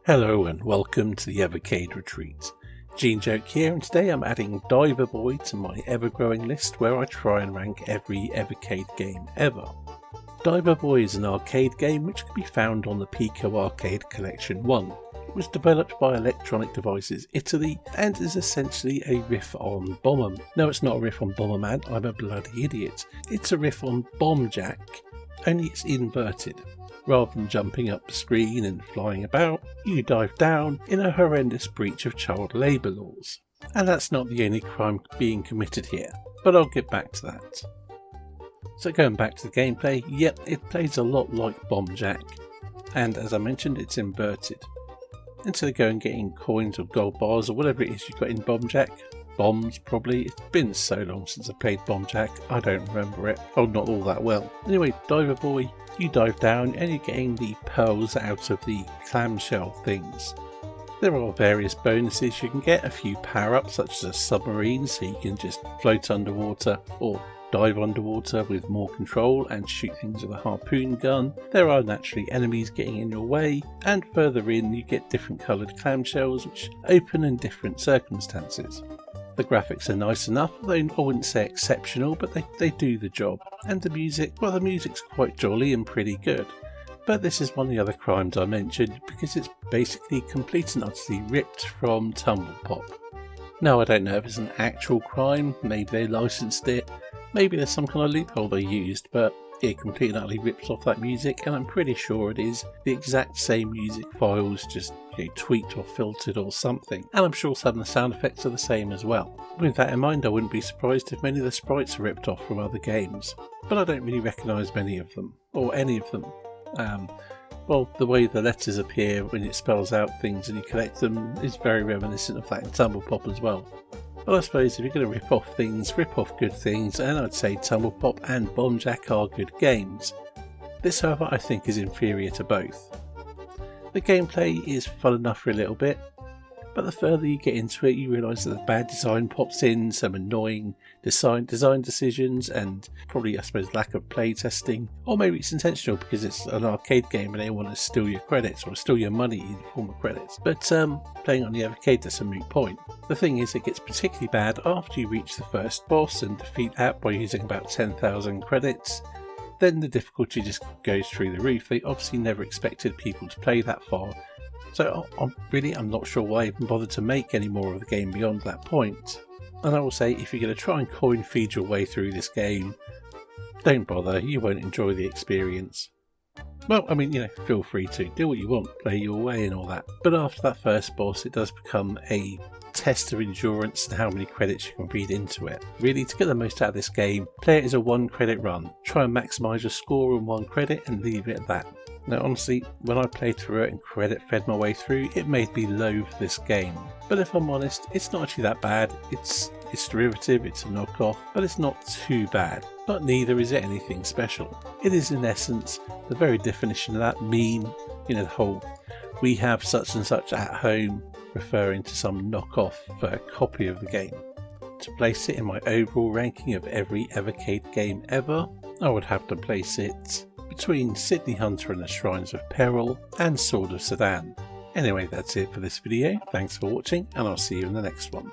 Hello and welcome to the Evercade Retreat. Gene Joke here, and today I'm adding Diver Boy to my ever-growing list where I try and rank every Evercade game ever. Diver Boy is an arcade game which can be found on the Pico Arcade Collection 1. It was developed by Electronic Devices Italy and is essentially a riff on Bomberman. No, it's not a riff on Bomberman, I'm a bloody idiot. It's a riff on Bomb Jack, only it's inverted. Rather than jumping up the screen and flying about, you dive down in a horrendous breach of child labour laws. And that's not the only crime being committed here, but I'll get back to that. So going back to the gameplay, yep, it plays a lot like Bomb Jack, and as I mentioned, it's inverted. Instead of going getting coins or gold bars or whatever it is you've got in Bomb Jack, bombs probably. It's been so long since I played Bomb Jack, I don't remember it. Oh, not all that well. Anyway, Diver Boy, you dive down and you're getting the pearls out of the clamshell things. There are various bonuses you can get, a few power-ups such as a submarine so you can just float underwater or dive underwater with more control and shoot things with a harpoon gun. There are naturally enemies getting in your way, and further in you get different coloured clamshells which open in different circumstances. The graphics are nice enough, though I wouldn't say exceptional, but they do the job. And the music, well, the music's quite jolly and pretty good. But this is one of the other crimes I mentioned because it's basically complete and utterly ripped from Tumble Pop. Now I don't know if it's an actual crime, maybe they licensed it, maybe there's some kind of loophole they used, but it completely and utterly rips off that music, and I'm pretty sure it is the exact same music files, just tweaked or filtered or something. And I'm sure some of the sound effects are the same as well. With that in mind, I wouldn't be surprised if many of the sprites are ripped off from other games, but I don't really recognise many of them, or any of them. Well, the way the letters appear when it spells out things and you collect them is very reminiscent of that in Tumble Pop as well. Well, I suppose if you're going to rip off things, rip off good things, and I'd say Tumble Pop and Bomb Jack are good games. This, however, I think is inferior to both. The gameplay is fun enough for a little bit, but the further you get into it you realise that the bad design pops in, some annoying design decisions, and probably I suppose lack of playtesting, or maybe it's intentional because it's an arcade game and they want to steal your credits or steal your money in the form of credits. But playing on the Evercade, that's a moot point. The thing is, it gets particularly bad after you reach the first boss and defeat that by using about 10,000 credits. Then the difficulty just goes through the roof. They obviously never expected people to play that far, so I'm not sure why I even bothered to make any more of the game beyond that point. And I will say, if you're going to try and coin feed your way through this game, don't bother, you won't enjoy the experience. Well, I mean, feel free to do what you want, play your way and all that. But after that first boss, it does become a test of endurance and how many credits you can feed into it. Really, to get the most out of this game, play it as a 1 credit run. Try and maximise your score on 1 credit and leave it at that. Now honestly, when I played through it and credit fed my way through, it made me loathe this game. But if I'm honest, it's not actually that bad. It's derivative, it's a knockoff, but it's not too bad. But neither is it anything special. It is in essence the very definition of that meme, the whole "we have such and such at home" referring to some knockoff copy of the game. To place it in my overall ranking of every Evercade game ever, I would have to place it between Sydney Hunter and the Shrines of Peril and Sword of Sedan. Anyway, that's it for this video. Thanks for watching, and I'll see you in the next one.